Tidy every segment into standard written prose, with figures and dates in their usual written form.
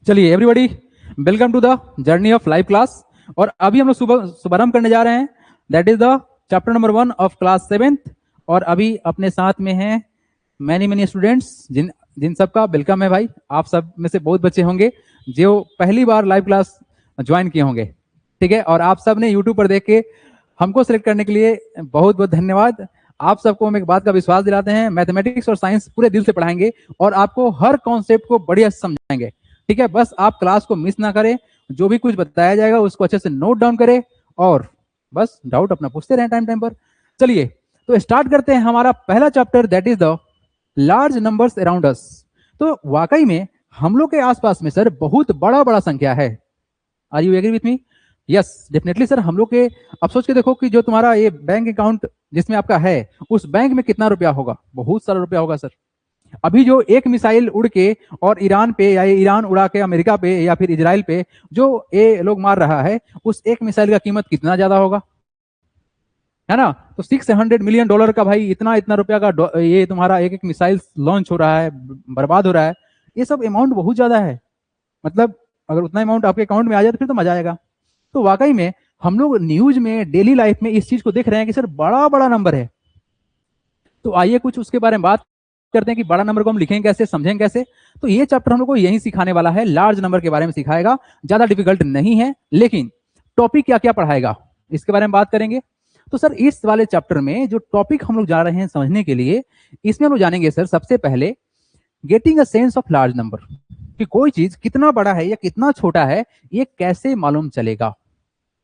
चलिए everybody, welcome to the journey of live class. और अभी हम लोग शुभारंभ करने जा रहे हैं, that is the chapter number 1 of class 7th। और अभी अपने साथ में हैं मैनी स्टूडेंट्स, जिन सबका वेलकम है भाई। आप सब में से बहुत बच्चे होंगे जो पहली बार लाइव क्लास ज्वाइन किए होंगे, ठीक है। और आप सब ने यूट्यूब पर देख के हमको सिलेक्ट करने के लिए बहुत बहुत धन्यवाद। आप सबको हम एक बात का विश्वास दिलाते हैं, मैथमेटिक्स और साइंस पूरे दिल से पढ़ाएंगे और आपको हर कॉन्सेप्ट को बढ़िया समझाएंगे, ठीक है। बस आप क्लास को मिस ना करें, जो भी कुछ बताया जाएगा उसको अच्छे से नोट डाउन करें और बस डाउट अपना पूछते रहें टाइम टाइम पर। चलिए तो स्टार्ट करते हैं हमारा पहला chapter, that is the large numbers around us. तो वाकई में हम लोग के आसपास में सर बहुत बड़ा बड़ा संख्या है। Are you agree with me? Yes definitely sir. हम लोग के, अब सोच के देखो कि जो तुम्हारा ये बैंक अकाउंट जिसमें आपका है, उस बैंक में कितना रुपया होगा? बहुत सारा रुपया होगा सर। अभी जो एक मिसाइल उड़ के और ईरान पे या ईरान उड़ा के अमेरिका पे या फिर इजराइल पे जो ये लोग मार रहा है, उस एक मिसाइल का कीमत कितना ज्यादा होगा, है ना? तो $600 मिलियन का भाई, इतना इतना रुपया का ये तुम्हारा एक एक मिसाइल लॉन्च हो रहा है, बर्बाद हो रहा है। ये सब अमाउंट बहुत ज्यादा है। मतलब अगर उतना अमाउंट आपके अकाउंट में आ जाए तो फिर तो मजा आएगा। तो वाकई में हम लोग न्यूज में, डेली लाइफ में इस चीज को देख रहे हैं कि सर बड़ा बड़ा नंबर है। तो आइए कुछ उसके बारे में बात करते हैं कि बड़ा नंबर को हम लिखेंगे कैसे, समझेंगे कैसे। तो ये चैप्टर हम लोग को यही सिखाने वाला है, लार्ज नंबर के बारे में सिखाएगा। ज्यादा डिफिकल्ट नहीं है, लेकिन टॉपिक क्या क्या पढ़ाएगा इसके बारे में बात करेंगे। तो सर इस वाले चैप्टर में जो टॉपिक हम लोग जा रहे हैं समझने के लिए, इसमें हम लोग जानेंगे सर सबसे पहले getting a sense of large number, कि कोई चीज कितना बड़ा है या कितना छोटा है ये कैसे मालूम चलेगा,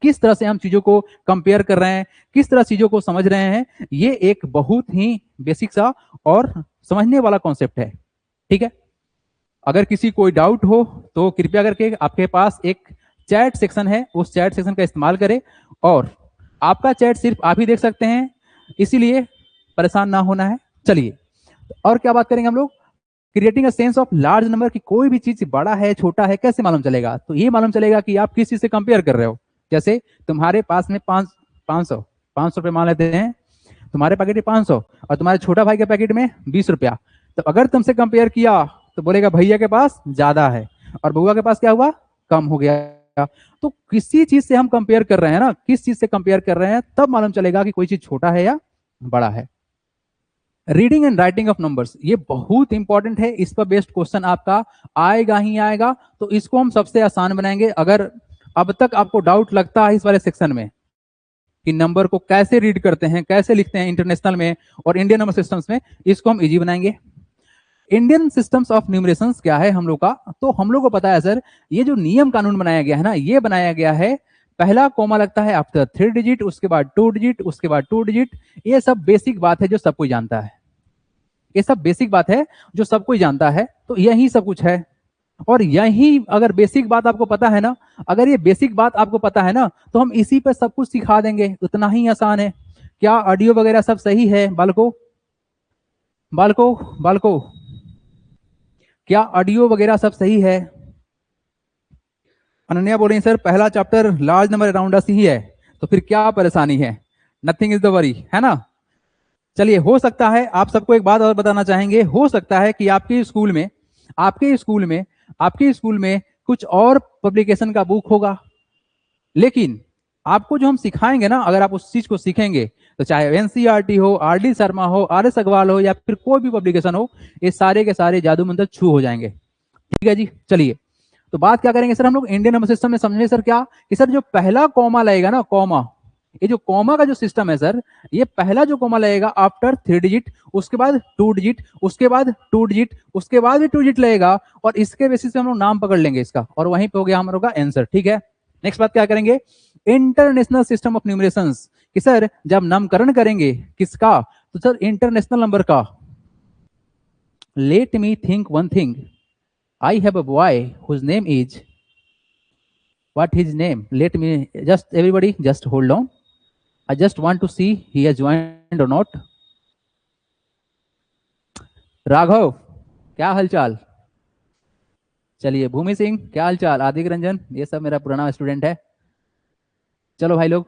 किस तरह से हम चीजों को कंपेयर कर रहे हैं, किस तरह चीजों को समझ रहे हैं। ये एक बहुत ही बेसिक सा और समझने वाला कॉन्सेप्ट है, ठीक है। अगर किसी कोई डाउट हो तो कृपया करके आपके पास एक चैट सेक्शन है, उस चैट सेक्शन का इस्तेमाल करें। और आपका चैट सिर्फ आप ही देख सकते हैं, इसीलिए परेशान ना होना है। चलिए और क्या बात करेंगे हम लोग, creating a sense of large number, की कोई भी चीज बड़ा है छोटा है कैसे मालूम चलेगा। तो ये मालूम चलेगा कि आप किस चीज से कंपेयर कर रहे हो। जैसे तुम्हारे पास में 500 रुपये मान लेते हैं, तुम्हारे पैकेट में 500 और तुम्हारे छोटा भाई के पैकेट में 20 रुपया। तो अगर तुमसे कंपेयर किया तो बोलेगा भैया के पास ज्यादा है और बउआ के पास क्या हुआ, कम हो गया। तो किसी चीज से हम कंपेयर कर रहे हैं ना, किस चीज से कंपेयर कर रहे हैं, तब मालूम चलेगा कि कोई चीज छोटा है या बड़ा है। Reading and writing of numbers, ये बहुत इंपॉर्टेंट है। इस पर बेस्ड क्वेश्चन आपका आएगा ही आएगा। तो इसको हम सबसे आसान बनाएंगे। अगर अब तक आपको डाउट लगता है इस वाले सेक्शन में कि नंबर को कैसे रीड करते हैं, कैसे लिखते हैं इंटरनेशनल में और इंडियन नंबर सिस्टम्स में, इसको हम इजी बनाएंगे। इंडियन सिस्टम्स ऑफ न्यूमरेशंस क्या है हम लोग का, तो हम लोग को पता है सर, ये जो नियम कानून बनाया गया है ना, ये बनाया गया है, पहला कॉमा लगता है आफ्टर 3 डिजिट, उसके बाद 2 डिजिट, उसके बाद 2 डिजिट। ये सब बेसिक बात है जो सब कोई जानता है, ये सब बेसिक बात है जो सब कोई जानता है। तो यही सब कुछ है। और यही अगर बेसिक बात आपको पता है ना, अगर ये बेसिक बात आपको पता है ना, तो हम इसी पे सब कुछ सिखा देंगे, उतना ही आसान है। क्या ऑडियो वगैरह सब सही है बालको? बालको बालको क्या ऑडियो वगैरह सब सही है? अनन्या बोल रही सर पहला chapter large number around us ही है, तो फिर क्या परेशानी है, नथिंग इज द वरी, है ना। चलिए, हो सकता है आप सबको एक बात और बताना चाहेंगे, हो सकता है कि आपके स्कूल में कुछ और पब्लिकेशन का बुक होगा, लेकिन आपको जो हम सिखाएंगे ना, अगर आप उस चीज को सीखेंगे तो चाहे एनसीईआरटी हो, आरडी शर्मा हो, आरएस अग्रवाल हो या फिर कोई भी पब्लिकेशन हो, ये सारे के सारे जादू मंत्र छू हो जाएंगे, ठीक है जी। चलिए तो बात क्या करेंगे सर हम लोग इंडियन नंबर सिस्टम में, समझिए सर क्या कि सर जो पहला कॉमा लगेगा ना, कॉमा, ये जो कॉमा का जो सिस्टम है सर, ये पहला जो कॉमा लगेगा आफ्टर 3 डिजिट, उसके बाद 2 डिजिट, उसके बाद 2 डिजिट, उसके बाद भी 2 डिजिट लगेगा, और इसके बेसिस पे हम लोग नाम पकड़ लेंगे इसका, और वहीं पे हो गया हमारा आंसर, ठीक है। नेक्स्ट बात क्या करेंगे, इंटरनेशनल सिस्टम ऑफ न्यूमरेशंस, कि सर जब नामकरण करेंगे किसका, तो सर इंटरनेशनल नंबर का। Let me think one thing, I have a boy whose name is, what his name? Let me just, everybody just hold on. I just want to see he has joined or not. Raghav, क्या हालचाल? चलिए, भूमि सिंह क्या हालचाल, आदिक रंजन, ये सब मेरा पुराना स्टूडेंट है। चलो भाई लोग,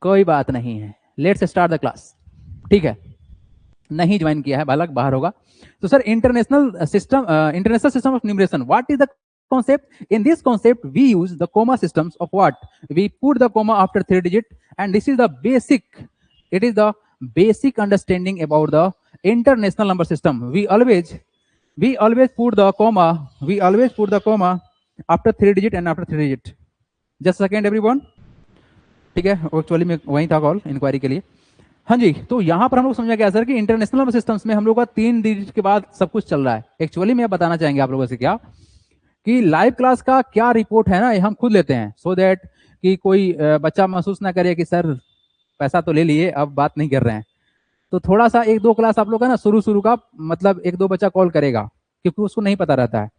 कोई बात नहीं है, लेट्स स्टार्ट द क्लास, ठीक है। नहीं ज्वाइन किया है बालक, बाहर होगा। तो sir international system of numeration, what is the concept? In this concept, we use the comma systems of what? We put the comma after 3 digit, and this is the basic. It is the basic understanding about the international number system. We always put the comma. We always put the comma after 3 digit and after 3 digit. Just a second, everyone. ठीक है, actually मैं वहीं था call inquiry के लिए. हाँ जी, तो यहाँ पर हम लोग समझा क्या सर कि इंटरनेशनल नंबर सिस्टम्स में हम लोग का 3 डिजिट के बाद सब कुछ चल रहा है. एक्चुअली मैं बताना चाहेंगे आप लोगों से क्या कि लाइव क्लास का क्या रिपोर्ट है ना, ये हम खुद लेते हैं, सो दैट कि कोई बच्चा महसूस ना करे कि सर पैसा तो ले लिए अब बात नहीं कर रहे हैं. तो थोड़ा सा 1-2 क्लास आप लोग का ना शुरू का मतलब 1-2 बच्चा कॉल करेगा क्योंकि उसको नहीं पता रहता है,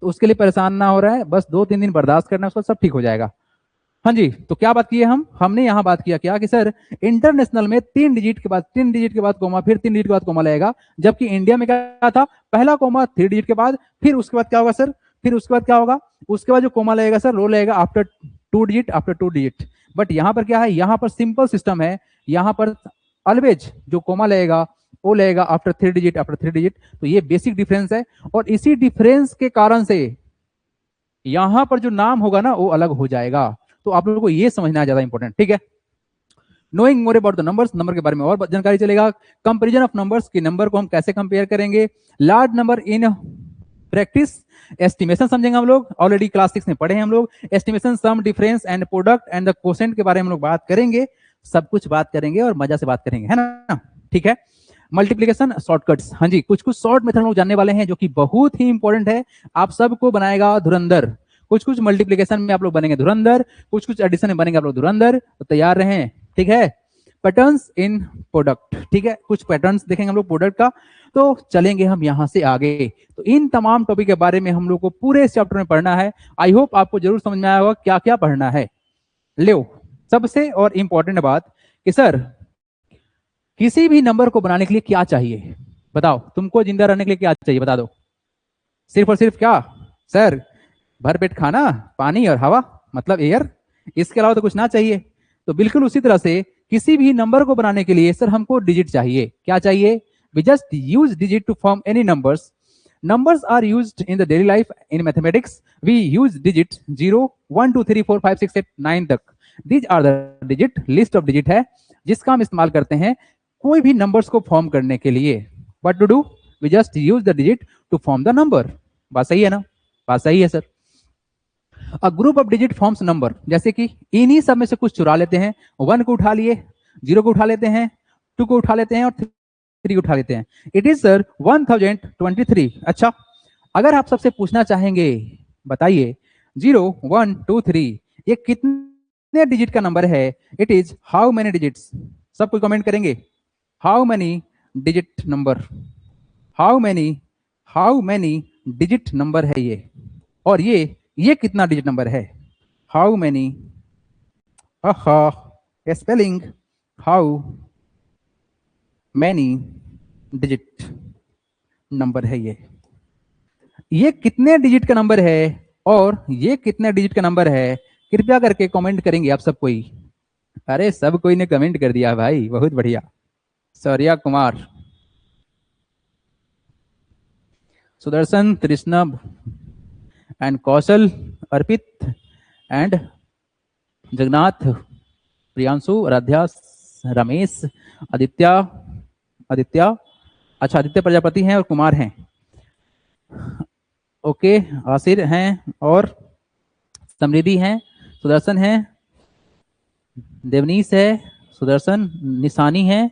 तो उसके लिए परेशान ना हो रहा है, बस 2-3 दिन बर्दाश्त करना है, उसको सब ठीक हो जाएगा. हाँ जी, तो क्या बात की है हमने यहाँ बात किया क्या कि सर इंटरनेशनल में 3 डिजिट के बाद कोमा, फिर 3 डिजिट के बाद कोमा लगेगा, जबकि इंडिया में क्या था, पहला कोमा 3 डिजिट के बाद, फिर उसके बाद क्या होगा सर, फिर उसके बाद क्या होगा, उसके बाद जो कोमा लगेगा सर वो लगेगा आफ्टर 2 डिजिट. बट यहाँ पर क्या है, यहाँ पर सिंपल सिस्टम है, यहाँ पर ऑलवेज जो कोमा लगेगा वो लगेगा आफ्टर 3 डिजिट. तो ये बेसिक डिफरेंस है, और इसी डिफरेंस के कारण से यहां पर जो नाम होगा ना वो अलग हो जाएगा. तो आप लोगों को ये समझना ज्यादा इंपॉर्टेंट, ठीक है. Knowing more about the numbers, number के बारे में और जानकारी चलेगा. कंपैरिजन ऑफ नंबर्स, कि नंबर को हम कैसे कंपेयर करेंगे. Large number in practice, estimation समझेंगे हम लोग, ऑलरेडी क्लास 6 में पढ़े हैं हम लोग. Estimation, sum, difference and product and the quotient के बारे में हम लोग बात करेंगे. सब कुछ बात करेंगे और मजा से बात करेंगे, है ना, ठीक है. मल्टीप्लीकेशन, शॉर्टकट्स, हाँ जी, कुछ शॉर्ट मेथड हम लोग जानने वाले हैं जो कि बहुत ही इंपॉर्टेंट है, आप सबको बनाएगा धुरंधर. कुछ मल्टीप्लिकेशन में आप लोग बनेंगे धुरंधर, कुछ एडिशन में बनेंगे आप लोग धुरंधर, तो तैयार रहें, ठीक है. पैटर्न्स इन प्रोडक्ट, ठीक है, कुछ पैटर्न्स देखेंगे हम लोग प्रोडक्ट का. तो चलेंगे हम यहां से आगे. तो इन तमाम टॉपिक के बारे में हम लोग को पूरे इस चैप्टर में पढ़ना है. आई होप आपको जरूर समझ में आया होगा क्या क्या पढ़ना है. लो, सबसे और इंपॉर्टेंट बात कि सर किसी भी नंबर को बनाने के लिए क्या चाहिए, बताओ, तुमको जिंदा रहने के लिए क्या चाहिए, बता दो. सिर्फ और सिर्फ क्या सर, भरपेट खाना, पानी और हवा, मतलब एयर, इसके अलावा तो कुछ ना चाहिए. तो बिल्कुल उसी तरह से किसी भी नंबर को बनाने के लिए सर हमको डिजिट चाहिए. क्या चाहिए, we just use digit to form any numbers. Numbers are used in the daily life. In mathematics we use digit 0, 1, 2, 3, 4, 5, 6, 7, 9 तक. These are the digit, list of digit है जिसका हम इस्तेमाल करते हैं कोई भी नंबर्स को फॉर्म करने के लिए. What to do, we just use the digit to form the number. बात सही है ना, बात सही है sir. A group of digit forms number, जैसे कि इन्हीं सब में से कुछ चुरा लेते हैं. 1 को उठा लिए, 0 को उठा लेते हैं, 2 को उठा लेते हैं और 3 को उठा लेते हैं. It is sir 1023. अच्छा, अगर आप सबसे पूछना चाहेंगे, बताइए 0, 1, 2, 3 ये कितने डिजिट का नंबर है, it is how many digits. सब कोई कमेंट करेंगे, how many digit number, how many digit number है ये, और ये कितना डिजिट नंबर है, how many, spelling, how many digit number है ये कितने डिजिट का नंबर है और ये कितने डिजिट का नंबर है, कृपया करके कमेंट करेंगे आप सब कोई. अरे सब कोई ने कमेंट कर दिया भाई, बहुत बढ़िया. सौर्या कुमार, सुदर्शन, तृष्णा एंड कौशल, अर्पित एंड जगन्नाथ, प्रियांशु, आराध्या, रमेश, आदित्य, अच्छा आदित्य प्रजापति हैं और कुमार हैं. ओके, आसिर हैं और समृद्धि हैं, सुदर्शन हैं, देवनीश है, सुदर्शन, निशानी है,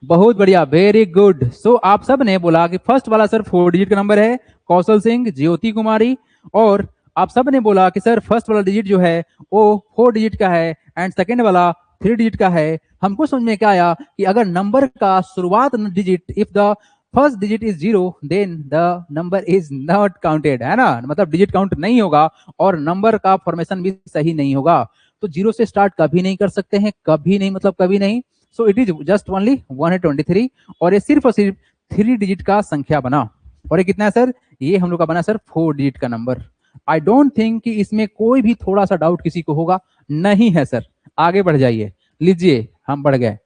बहुत बढ़िया, वेरी गुड. सो आप सब ने बोला कि फर्स्ट वाला सर 4 डिजिट का नंबर है, कौशल सिंह, ज्योति कुमारी, और आप सब ने बोला कि सर फर्स्ट वाला डिजिट जो है वो 4 डिजिट का है एंड सेकेंड वाला 3 डिजिट का है. हमको समझ में क्या आया कि अगर नंबर का शुरुआत digit, if the first digit is 0 then the number is not counted, है ना, मतलब डिजिट काउंट नहीं होगा और नंबर का फॉर्मेशन भी सही नहीं होगा. तो 0 से स्टार्ट कभी नहीं कर सकते हैं, कभी नहीं, मतलब कभी नहीं. So it is just only 123, और ये सिर्फ और सिर्फ 3 डिजिट का संख्या बना. और ये कितना है सर, ये हम लोग का बना सर 4 डिजिट का नंबर. आई डोंट थिंक कि इसमें कोई भी थोड़ा सा डाउट किसी को होगा, नहीं है सर. आगे बढ़ जाइए, लीजिए, हम बढ़ गए,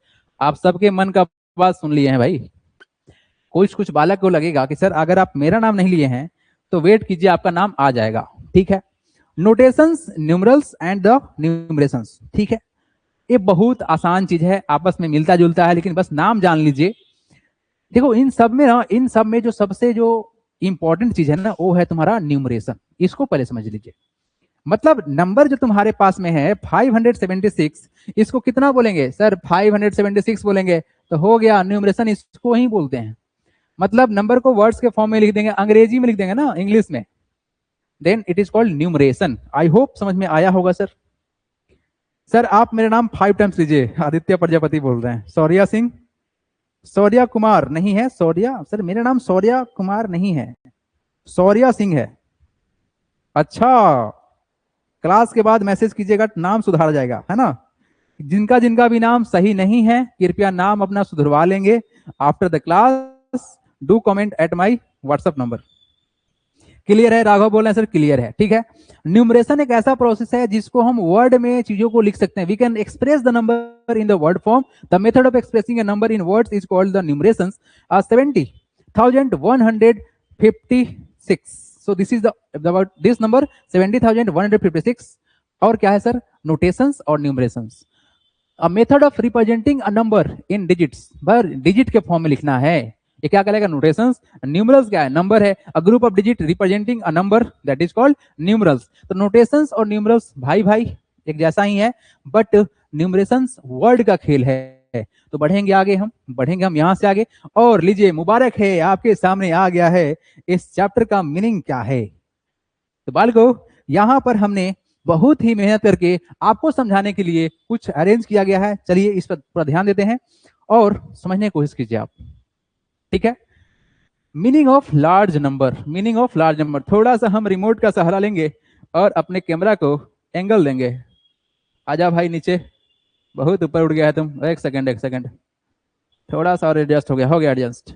आप सबके मन का बात सुन लिए हैं भाई. कुछ बालक को लगेगा कि सर अगर आप मेरा नाम नहीं लिए हैं तो वेट कीजिए, आपका नाम आ जाएगा, ठीक है। नोटेशंस, न्यूमरल्स एंड द न्यूमरेशंस, ठीक है। ये बहुत आसान चीज है, आपस में मिलता जुलता है, लेकिन बस नाम जान लीजिए। देखो इन सब में ना, इन सब में जो सबसे जो इंपॉर्टेंट चीज है ना, वो है तुम्हारा न्यूमरेशन। इसको पहले समझ लीजिए। मतलब नंबर जो तुम्हारे पास में है 576, इसको कितना बोलेंगे सर? 576 बोलेंगे तो हो गया न्यूमरेशन, इसको ही बोलते हैं। मतलब नंबर को वर्ड्स के फॉर्म में लिख देंगे, अंग्रेजी में लिख देंगे ना, इंग्लिश में, then it is called numeration. I hope समझ में आया होगा सर। सर आप मेरा नाम 5 टाइम्स लीजिए। आदित्य प्रजापति बोल रहे हैं। सौर्या सिंह, सौर्या कुमार नहीं है, सौर्या सर, मेरा नाम सौर्या कुमार नहीं है, सौर्या सिंह है। अच्छा, क्लास के बाद मैसेज कीजिएगा, नाम सुधारा जाएगा, है ना। जिनका जिनका भी नाम सही नहीं है, कृपया नाम अपना सुधरवा लेंगे after the class. Do comment at my WhatsApp number. Clear है? राघव बोल रहे हैं सर, क्लियर है, ठीक है। न्यूमरेशन एक ऐसा प्रोसेस है जिसको हम वर्ड में चीजों को लिख सकते हैं। We can express the number in the word form. The method of expressing a number in words is called the numeration. 70,156। So this is the about this number 70,156। और क्या है सर? नोटेशंस और numerations. A method of representing a number in digits, पर digit के form में लिखना है। ये क्या कहलाएगा? नोटेशंस। न्यूमरल्स क्या है? नंबर है। अ group of digit representing a number, that is called numerals. तो नोटेशंस और न्यूमरल्स भाई भाई एक जैसा ही है, बट न्यूमरेशंस वर्ड का खेल है। तो बढ़ेंगे आगे, हम बढ़ेंगे हम यहां से आगे। और लीजिए, मुबारक है, आपके सामने आ गया है इस चैप्टर का मीनिंग क्या है। तो बालको, यहां पर हमने बहुत ही मेहनत करके आपको समझाने के लिए कुछ अरेंज किया गया है। चलिए इस पर ध्यान देते हैं और समझने की कोशिश कीजिए आप, ठीक है। Meaning of large number, meaning of large number. थोड़ा सा हम रिमोट का सहारा लेंगे और अपने कैमरा को एंगल देंगे। आजा भाई नीचे, बहुत ऊपर उड़ गया है तुम। एक सेकंड, एक सेकंड, थोड़ा सा और एडजस्ट हो गया एडजस्ट।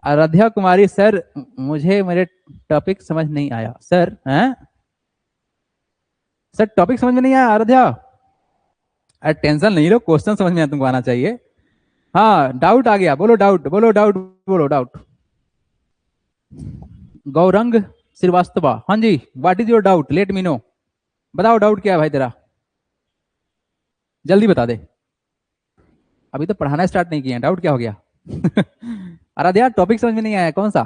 आराध्या कुमारी सर, मुझे मेरे टॉपिक समझ नहीं आया सर। हैं सर, टॉपिक समझ में नहीं आया आराध्या? अरे टेंशन नहीं लो, क्वेश्चन समझ में तुमको आना चाहिए। हाँ, डाउट आ गया, बोलो डाउट, बोलो डाउट, बोलो डाउट। गौरंग श्रीवास्तवा, हाँ जी, what is your doubt, let me know. बताओ डाउट क्या है भाई तेरा, जल्दी बता दे। अभी तो पढ़ाना स्टार्ट नहीं किया, डाउट क्या हो गया? आराध्या टॉपिक समझ में नहीं आया, कौन सा?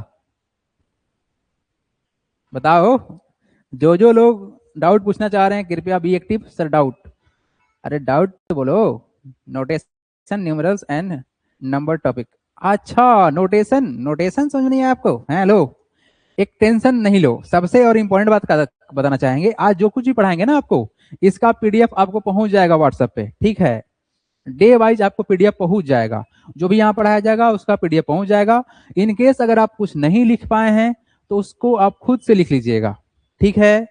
बताओ। जो लोग डाउट पूछना चाह रहे हैं कृपया बी एक्टिव। सर डाउट, अरे डाउट तो बोलो। Notation, numerals and number topic. अच्छा, नोटेशन, नोटेशन समझ नहीं है आपको? हेलो, एक टेंशन नहीं लो। सबसे और इंपॉर्टेंट बात का बताना चाहेंगे, आज जो कुछ भी पढ़ाएंगे ना आपको, इसका पीडीएफ आपको पहुंच जाएगा व्हाट्सएप पे, ठीक है। डे वाइज आपको पीडीएफ पहुंच जाएगा, जो भी यहाँ पढ़ाया जाएगा उसका पीडीएफ पहुंच जाएगा। इन केस अगर आप कुछ नहीं लिख पाए हैं तो उसको आप खुद से लिख लीजिएगा, ठीक है।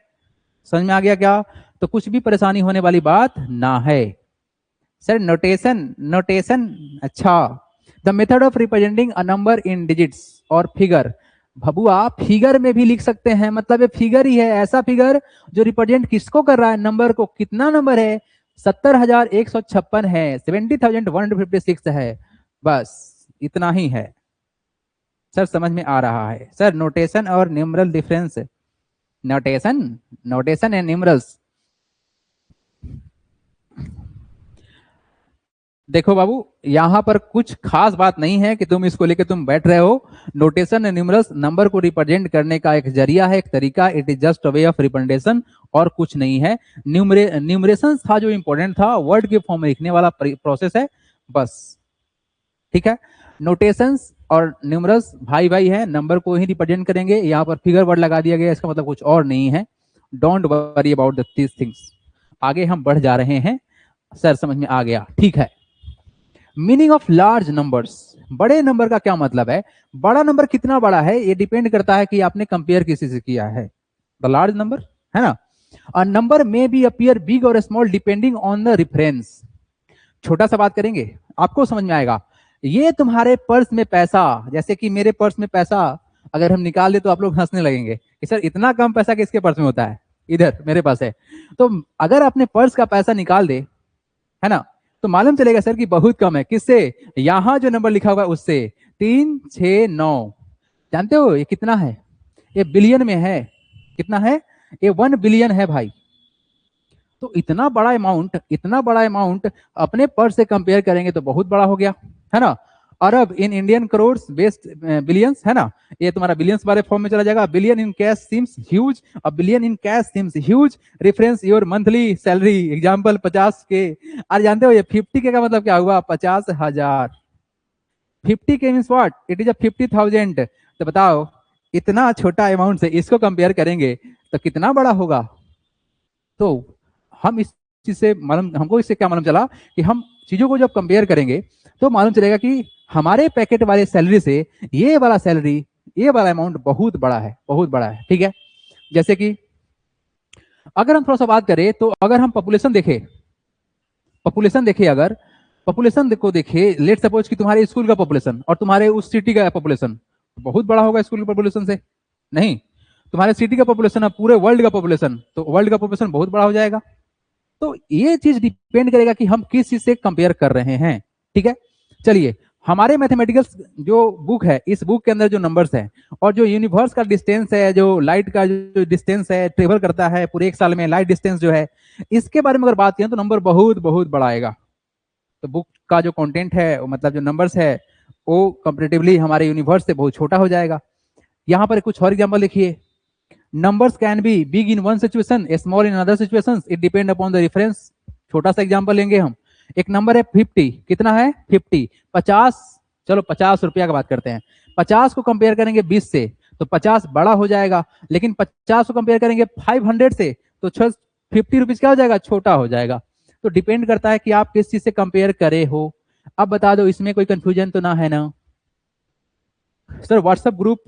समझ में आ गया क्या? तो कुछ भी परेशानी होने वाली बात ना है। सर नोटेशन, नोटेशन, अच्छा। The method of representing a number in digits और फिगर। भबुआ फिगर में भी लिख सकते हैं, मतलब ये फिगर ही है, ऐसा फिगर जो रिप्रेजेंट किसको कर रहा है? नंबर को। कितना नंबर है? 70,156 है, 70,156 है, बस इतना ही है। सर समझ में आ रहा है? सर नोटेशन और numeral difference, notation, notation and numerals. देखो बाबू, यहां पर कुछ खास बात नहीं है कि तुम इसको लेके तुम बैठ रहे हो। नोटेशन एंड न्यूमरल्स नंबर को रिप्रेजेंट करने का एक जरिया है, एक तरीका। It is just a way of representation और कुछ नहीं है। न्यूमरेशन था जो इंपॉर्टेंट था, वर्ड के फॉर्म में लिखने वाला प्रोसेस है, बस, ठीक है। नोटेशंस और न्यूमरल्स भाई भाई है, नंबर को ही रिप्रेजेंट करेंगे। यहाँ पर फिगर वर्ड लगा दिया गया, इसका मतलब कुछ और नहीं है। Don't worry about these things. आगे हम बढ़ जा रहे हैं। सर समझ में आ गया, ठीक है। मीनिंग ऑफ लार्ज नंबर्स, बड़े नंबर का क्या मतलब है? बड़ा नंबर कितना बड़ा है ये डिपेंड करता है कि आपने कंपेयर किसी से किया है। द लार्ज नंबर, है ना। अ नंबर में बी अपीयर बिग और small depending on the reference. छोटा सा बात करेंगे, आपको समझ में आएगा। ये तुम्हारे पर्स में पैसा, जैसे कि मेरे पर्स में पैसा अगर हम निकाल दे तो आप लोग हंसने लगेंगे कि सर इतना कम पैसा किसके पर्स में होता है? इधर मेरे पास है। तो अगर अपने पर्स का पैसा निकाल दे, है ना, तो मालूम चलेगा सर कि बहुत कम है। किससे? यहां जो नंबर लिखा हुआ है उससे। 369, जानते हो ये कितना है? ये बिलियन में है। कितना है? ये 1 बिलियन है भाई। तो इतना बड़ा अमाउंट अपने पर्स से कंपेयर करेंगे तो बहुत बड़ा हो गया, है ना। अरब in Indian crore based billions, है ना। ये तुम्हारा बिलियंस वाले फॉर्म में चला जाएगा। Billion in cash seems huge, a billion in cash seems huge, reference your monthly salary, example 50 के। आज जानते हो ये 50 के का मतलब क्या हुआ? 50,000। 50 के means what? It is a 50,000। तो बताओ इतना छोटा अमाउंट से इसको कंपेयर करेंगे तो कितना बड़ा होगा। तो हम इस चीज से मालूम, हमको इससे क्या मालूम चला कि हम चीजों को जब कंपेयर करेंगे तो मालूम चलेगा कि हमारे पैकेट वाले सैलरी से ये वाला सैलरी, ये वाला अमाउंट बहुत बड़ा है, बहुत बड़ा है। ठीक है, जैसे कि अगर हम थोड़ा सा बात करें तो अगर हम पॉपुलेशन देखे अगर पॉपुलेशन को देखे, लेट सपोज कि तुम्हारे स्कूल का पॉपुलेशन और तुम्हारे उस सिटी का पॉपुलेशन बहुत बड़ा होगा स्कूल के पॉपुलेशन से? नहीं। तुम्हारे सिटी का पॉपुलेशन है पूरे वर्ल्ड का पॉपुलेशन, तो वर्ल्ड का पॉपुलेशन बहुत बड़ा हो जाएगा। तो ये चीज डिपेंड करेगा कि हम किस चीज से कंपेयर कर रहे हैं। ठीक है, चलिए हमारे मैथमेटिकल्स जो बुक है, इस बुक के अंदर जो नंबर्स है और जो यूनिवर्स का डिस्टेंस है, जो लाइट का जो डिस्टेंस है ट्रेवल करता है पूरे एक साल में, लाइट डिस्टेंस जो है, इसके बारे में अगर बात करें तो नंबर बहुत बहुत बड़ा आएगा। तो बुक का जो कंटेंट है, मतलब जो नंबर्स है, वो कंपेरेटिवली हमारे यूनिवर्स से बहुत छोटा हो जाएगा। यहाँ पर कुछ और एग्जाम्पल लिखिए। Numbers can be big in one situation, small in another situations. It depend upon the reference. छोटा सा एग्जांपल लेंगे हम। एक नंबर है 50, कितना है 50, 50, चलो 50 रुपया का बात करते हैं। 50 को कंपेयर करेंगे 20 से तो 50 बड़ा हो जाएगा, लेकिन 50 को कंपेयर करेंगे 500 से तो 50 रुपीज क्या हो जाएगा? छोटा हो जाएगा। तो डिपेंड करता है कि आप किस चीज से कंपेयर करे हो। अब बता दो इसमें कोई कंफ्यूजन तो ना है ना? सर व्हाट्सएप ग्रुप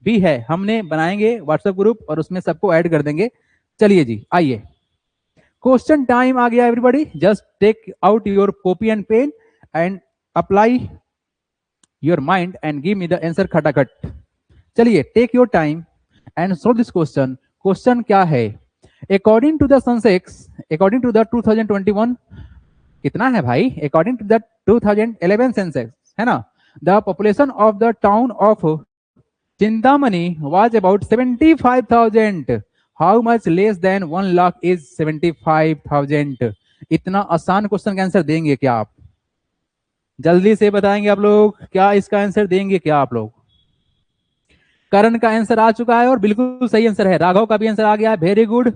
भी है, हमने बनाएंगे व्हाट्सएप ग्रुप और उसमें सबको ऐड कर देंगे। चलिए जी आइए, क्वेश्चन टाइम आ गया everybody. Just take out your copy and pen and apply your mind and give me the answer खटाखट। चलिए take your time and solve this question. Question क्या है? According to the Sensex, according to the 2021, कितना है भाई? According to the 2011 Sensex, है ना, the population of the town of Chintamani was about 75,000. How much less than 1 lakh is 75,000? इतना आसान question का आंसर देंगे क्या आप? जल्दी से बताएंगे आप लोग, क्या इसका आंसर देंगे क्या आप लोग? करण का आंसर आ चुका है और बिल्कुल सही आंसर है। राघव का भी आंसर आ गया है, वेरी गुड।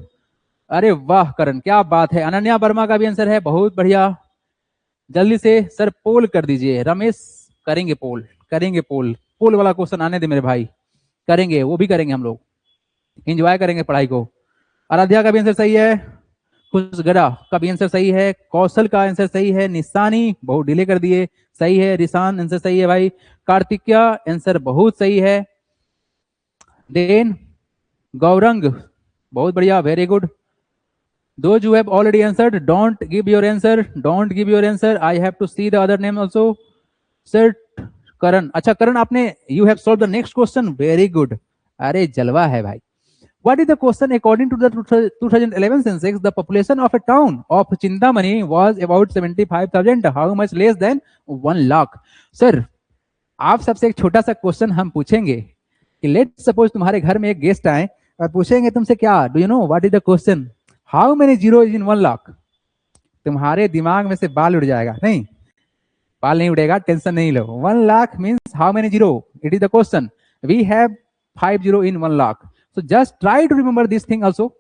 अरे वाह करण, क्या बात है। अनन्या वर्मा का भी आंसर है, बहुत बढ़िया। जल्दी से सर पोल कर दीजिए। रमेश करेंगे पोल, करेंगे पोल, पोल वाला क्वेश्चन आने दे मेरे भाई, करेंगे, वो भी करेंगे हम लोग, एंजॉय करेंगे पढ़ाई को। आराध्या का भी आंसर सही है, खुशगड़ा का भी आंसर सही है, कौशल का आंसर सही है, निशानी बहुत डिले कर दिए, सही है, रिशान आंसर सही है भाई, कार्तिक्या आंसर बहुत सही है, देन गौरंग बहुत बढ़िया, very good. Those who have already answered, don't give your answer, don't give your answer. I have to see the other name also. Sir, करण, अच्छा करण आपने, you have solved the next question, very good. अरे जलवा है भाई। What is the question? According to the 2011 census, the population of a town of Chintamani was about 75,000. How much less than 1 lakh? Sir, आप सबसे एक छोटा सा question हम पूछेंगे कि लेट सपोज तुम्हारे घर में एक गेस्ट आए और पूछेंगे तुमसे क्या, do you know what is the question? How many zero is in 1 lakh? तुम्हारे दिमाग में से बाल उड़ जाएगा। नहीं, बाल नहीं उड़ेगा, टेंशन नहीं लो। 1 lakh means how many zero, it is the question. We have 5 zero in 1 lakh, so just try to remember this thing also.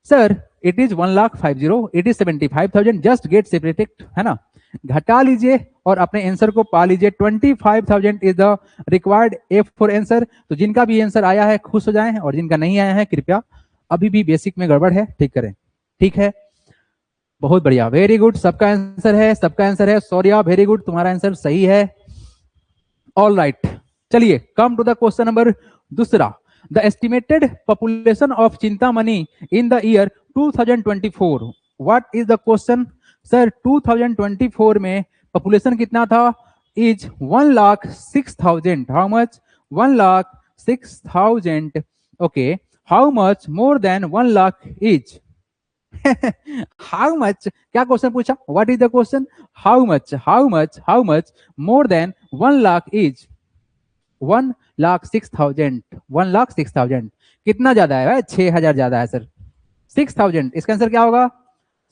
Sir it is 1 lakh 50, it is 75,000, just get separated, है ना, घटा लीजिए और अपने आंसर को पा लीजिए। 25,000 is the required F for answer. तो जिनका भी आंसर आया है खुश हो जाएं और जिनका नहीं आया है कृपया, अभी भी बेसिक में गड़बड़ है, ठीक करें। ठीक है, बहुत बढ़िया, वेरी गुड, सबका आंसर है, सबका आंसर है। सौर्या वेरी गुड, तुम्हारा आंसर सही है। ऑल राइट, चलिए come to the question number दूसरा। The estimated population of Chintamani in the year 2024, what is the question? Sir 2024 में पॉपुलेशन कितना था? Is 1,06,000। How much? 1,06,000। Okay, how much more than 1 lakh is? How much, क्या question पूछा? What is the question? How much, how much, how much more than 1 lakh is? 1,06,000, 1,06,000। कितना ज्यादा है भाई? 6000 ज्यादा है सर। 6000, इसका आंसर क्या होगा?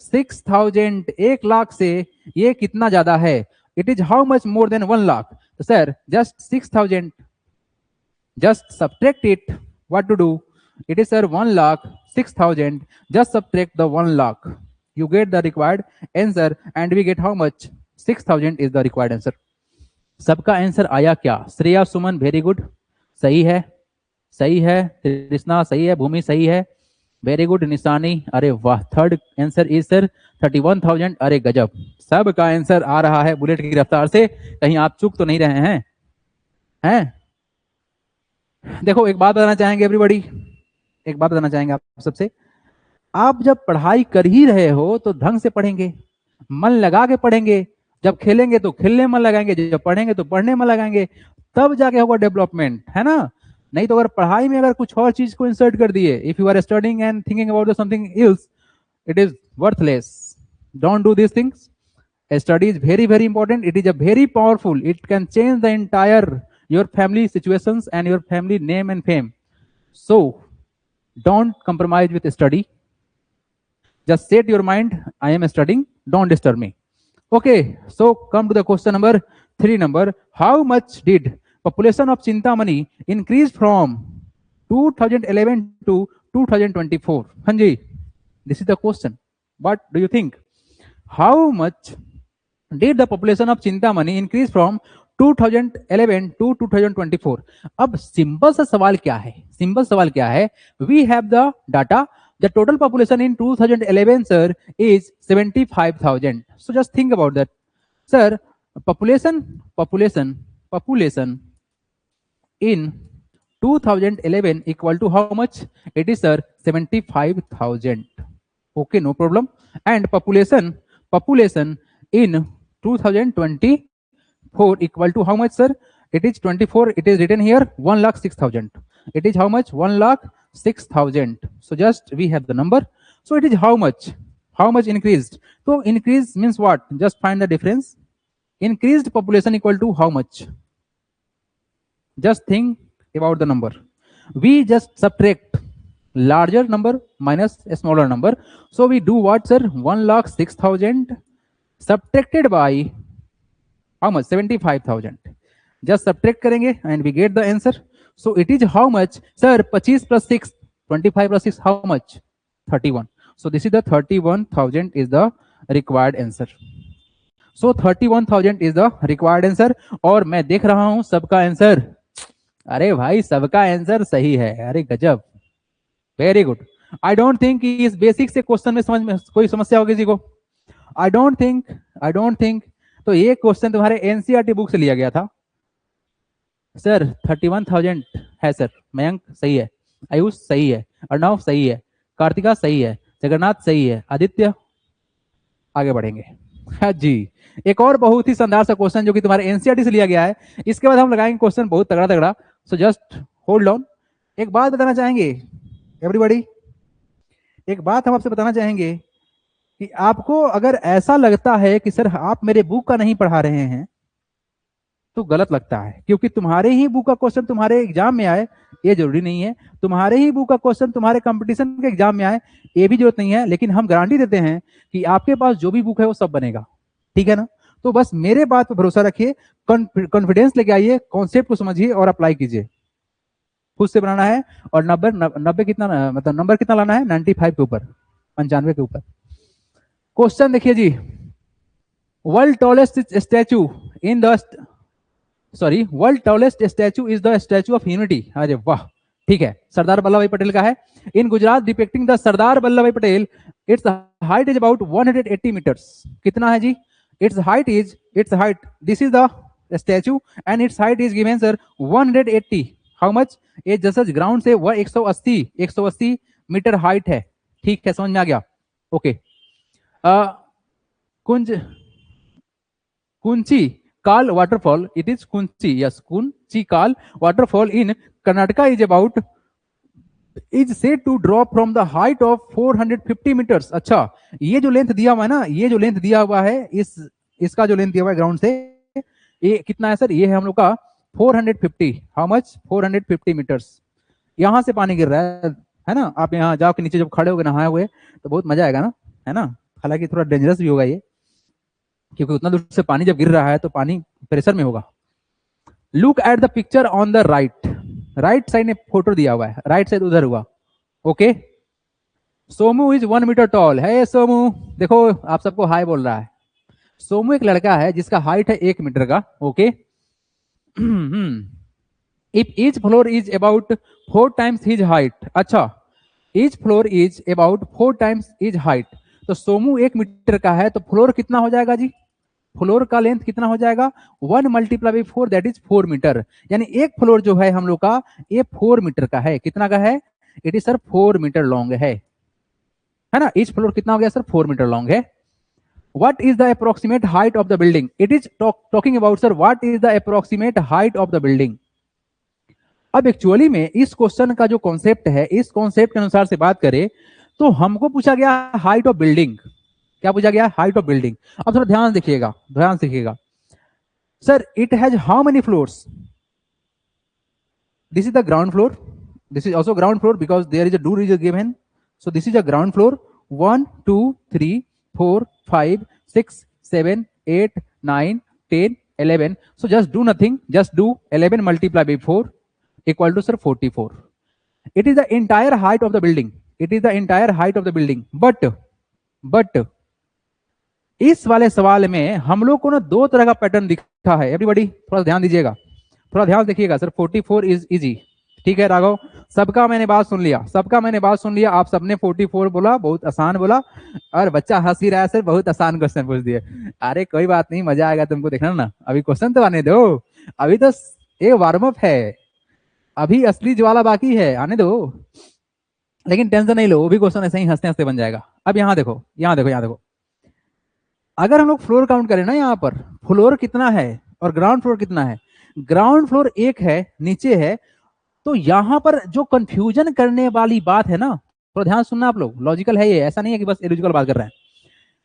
6000, 1 लाख से ये कितना ज्यादा है? It is how much more than 1 lakh? तो sir just 6000, just subtract it. What to do? It is sir 1 lakh 6,000. Just subtract the 1 lakh. You get the required answer, and we get how much? 6,000 is the required answer. सबका answer आया क्या? श्रेया सुमन very good, सही है, सही है। कृष्णा सही है, भूमि सही है, वेरी गुड। निशानी, अरे वाह। Third answer is sir 31,000। अरे गजब, सबका आंसर आ रहा है बुलेट की रफ्तार से। कहीं आप चूक तो नहीं रहे हैं? हैं? देखो एक बात बताना चाहेंगे एवरीबॉडी, एक बात बताना चाहेंगे आप सबसे। आप जब पढ़ाई कर ही रहे हो तो ढंग से पढ़ेंगे, मन लगा के पढ़ेंगे। जब खेलेंगे तो खेलने मन लगाएंगे, जब पढ़ेंगे तो पढ़ने मन लगाएंगे, तब जाके होगा डेवलपमेंट, है ना? नहीं तो अगर पढ़ाई में अगर कुछ और चीज को इंसर्ट कर दिए, if you are studying and thinking about something else, it is worthless. Don't do these things. Study is very very important. It is a very powerful, it can change the entire your family situations and your family name and fame. So don't compromise with study. Just set your mind, I am studying, don't disturb me. Okay, so come to the question number 3. Number, how much did population of Chintamani increase from 2011 to 2024? Hanji, this is the question. What do you think? How much did the population of Chintamani increase from 2011 to 2024? अब simple सा सवाल क्या है? Simple सवाल क्या है? We have the data. The total population in 2011, sir, is 75,000. So just think about that, sir. Population in 2011 equal to how much? It is sir 75,000. Okay, no problem. And population in 2024 equal to how much, sir? It is 24. It is written here 1,06,000. It is how much? 1,06,000. So just we have the number. So it is how much? How much increased? So increase means what? Just find the difference. Increased population equal to how much? Just think about the number. We just subtract larger number minus a smaller number. So we do what, sir? 1,06,000 subtracted by how much? 75,000. Just subtract करेंगे and we get the answer. So it is how much, sir? 25 plus 6, 25 plus 6, how much? 31. So this is the 31,000 is the required answer. So 31,000 is the required answer. और मैं देख रहा हूं सबका answer, अरे भाई सबका आंसर सही है, अरे गजब, very good. I don't think इस बेसिक से क्वेश्चन में समझ में कोई समस्या होगी किसी को? I don't think. तो ये क्वेश्चन तुम्हारे एनसीईआरटी बुक से लिया गया था सर। 31,000 है सर। मयंक सही है, आयुष सही है, अर्णव सही है, कार्तिका सही है, जगन्नाथ सही है, आदित्य। आगे बढ़ेंगे। हाँ जी, एक और बहुत ही शानदार सा क्वेश्चन जो कि तुम्हारे एनसीईआरटी से लिया गया है। इसके बाद हम लगाएंगे क्वेश्चन बहुत तगड़ा तगड़ा। So just hold on. एक बात बताना चाहेंगे एवरीबॉडी, एक बात हम आपसे बताना चाहेंगे कि आपको अगर ऐसा लगता है कि सर आप मेरे बुक का नहीं पढ़ा रहे हैं तो गलत लगता है, क्योंकि तुम्हारे ही बुक का क्वेश्चन तुम्हारे एग्जाम में आए ये जरूरी नहीं है, तुम्हारे ही बुक का क्वेश्चन तुम्हारे कंपटीशन के एग्जाम में आए ये भी जरूरत नहीं है। लेकिन हम गारंटी देते हैं कि आपके पास जो भी बुक है वो सब बनेगा, ठीक है ना? तो बस मेरे बात पर भरोसा रखिए, कॉन्फिडेंस लेके आइए, कॉन्सेप्ट को समझिए और अप्लाई कीजिए। खुद से बनाना है। और 90 कितना, मतलब नंबर कितना लाना है? 95 के ऊपर, 95 के ऊपर। क्वेश्चन देखिए जी, world tallest statue in the world tallest statue is the Statue of Unity. अरे वाह, ठीक है, सरदार वल्लभ भाई पटेल का है। In Gujarat depicting the Sardar Vallabh Bhai Patel, its height is about 180 meters. कितना है जी? Its height, this is the statue and its height is given sir 180। How much? ये जैसे ग्राउंड से वह 180 मीटर हाइट है। ठीक है, समझ में आ गया? Okay. Kunchikal waterfall, it is Kunchi, yes, Kunchikal waterfall in Karnataka is said to drop from the height of 450 metres. अच्छा, ये जो लेंथ दिया हुआ है ना, ये जो लेंथ दिया हुआ है, इसका जो लेंथ दिया हुआ है ग्राउंड से, ये कितना है सर? ये है हम लोग का 450। How much? 450 मीटर्स। यहाँ से पानी गिर रहा है ना। आप यहाँ जाओ के नीचे जब खड़े होगे नहाए हुए तो बहुत मजा आएगा ना, है ना। हालांकि थोड़ा डेंजरस भी होगा ये, क्योंकि उतना दूर से पानी जब गिर रहा है तो पानी प्रेशर में होगा। Look at the picture on the right, right side में फोटो दिया हुआ है, राइट साइड उधर हुआ। Okay, Somu is 1 metre tall है। सोमू देखो आप सबको हाई बोल रहा है। सोमू एक लड़का है जिसका हाइट है 1 मीटर का। Okay, if each floor is about 4 times his height, अच्छा each floor is about 4 times his height, तो सोमू 1 मीटर का है तो फ्लोर कितना हो जाएगा जी, फ्लोर का लेंथ कितना हो जाएगा 1 multiply by 4 that is 4 metre. यानी एक फ्लोर जो है हम लोग का ये 4 मीटर का है। कितना का है, it is sir 4 metre long है ना। ईच फ्लोर कितना हो गया सर 4 मीटर लॉन्ग है। What is the approximate height of the building? It is talking about sir what is the approximate height of the building. अब actually में इस question का जो कॉन्सेप्ट है, इस कॉन्सेप्ट के अनुसार से बात करें तो हमको पूछा गया हाइट ऑफ बिल्डिंग। क्या पूछा गया, हाइट ऑफ बिल्डिंग। अब थोड़ा ध्यान देखिएगा, ध्यान से देखिएगा। Sir it has how many floors, this is the ground floor, this is also ground floor because there is a door is given, so this is a ground floor 1 2 3 4 5 6 7 8 9 10 11, so just do nothing, just do 11 multiplied by 4 equal to sir 44. It is the entire height of the building, it is the entire height of the building, but इस वाले सवाल में हम लोग को ना दो तरह का पैटर्न दिखा है। एवरीबॉडी थोड़ा ध्यान दीजिएगा, थोड़ा ध्यान देखिएगा। सर 44 इज इजी, ठीक है राघव, सबका मैंने बात सुन लिया, सबका मैंने बात सुन लिया। आप सबने 44 बोला, बहुत आसान बोला, और बच्चा हंस ही रहा है सर, बहुत आसान क्वेश्चन पूछ दिए। अरे कोई बात नहीं, मजा आएगा तुमको, देखना ना, अभी क्वेश्चन तो आने दो, अभी तो ये वार्म अप है, अभी असली ज्वाला बाकी है, आने दो। लेकिन टेंशन नहीं लो, वो भी क्वेश्चन ऐसे ही हंसते हंसते बन जाएगा। अब यहाँ देखो, यहाँ देखो, यहाँ देखो, अगर हम लोग फ्लोर काउंट करें ना, यहाँ पर फ्लोर कितना है और ग्राउंड फ्लोर कितना है, ग्राउंड फ्लोर 1 है, नीचे है, तो यहां पर जो कंफ्यूजन करने वाली बात है ना, थोड़ा ध्यान सुनना आप लोग, लॉजिकल है ये, ऐसा नहीं है कि बस इलॉजिकल बात कर रहे हैं।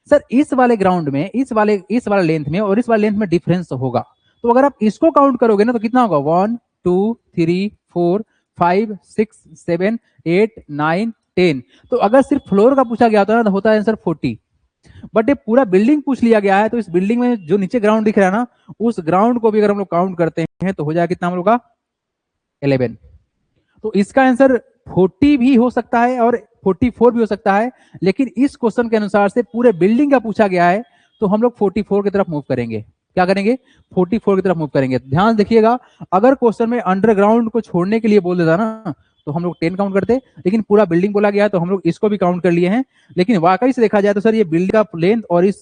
सर इस वाले ग्राउंड में, इस वाले लेंथ में और इस वाले लेंथ में डिफरेंस होगा, तो अगर आप इसको काउंट करोगे ना तो कितना होगा 1 2 3 4 5 6 7 8 9 10। तो अगर सिर्फ फ्लोर का पूछा गया होता ना तो होता है आंसर 40, बट ये पूरा बिल्डिंग पूछ लिया गया है, तो इस बिल्डिंग में जो नीचे ग्राउंड दिख रहा है ना, उस ग्राउंड को भी अगर हम लोग काउंट करते हैं तो हो जाएगा कितना हम लोग का 11। तो इसका आंसर 40 भी हो सकता है और 44 भी हो सकता है, लेकिन इस क्वेश्चन के अनुसार से पूरे बिल्डिंग का पूछा गया है तो हम लोग 44 की तरफ मूव करेंगे। क्या करेंगे, 44 की तरफ मूव करेंगे। ध्यान देखिएगा, अगर क्वेश्चन में अंडरग्राउंड को छोड़ने के लिए बोल देता ना तो हम लोग 10 काउंट करते, लेकिन पूरा बिल्डिंग बोला गया है तो हम लोग इसको भी काउंट कर लिए हैं। लेकिन वाकई से देखा जाए तो सर ये बिल्डिंग का लेंथ और इस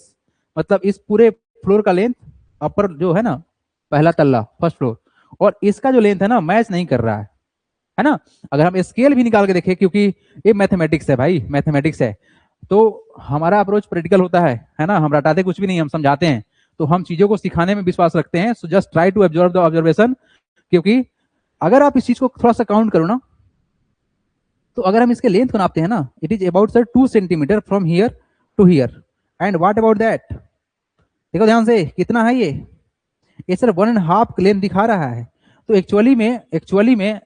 मतलब इस पूरे फ्लोर का लेंथ, अपर जो है ना पहला तल्ला फर्स्ट फ्लोर, और इसका जो लेंथ है ना मैच नहीं कर रहा है ना। अगर हम स्केल भी निकाल के देखें, क्योंकि ये मैथमेटिक्स है भाई, मैथमेटिक्स है, तो हमारा अप्रोच प्रैक्टिकल होता है ना, हम रटाते कुछ भी नहीं, हम समझाते हैं, तो हम चीजों को सिखाने में विश्वास रखते हैं। So just try to observe the observation, क्योंकि अगर आप इस चीज को थोड़ा सा काउंट करो ना, तो अगर हम इसके लेंथ को नापते हैं ना, it is about sir 2 centimetre from here to here, and what about that, देखो ध्यान से कितना है ये सर 1.5 लेंथ दिखा रहा है। तो एक्चुअली में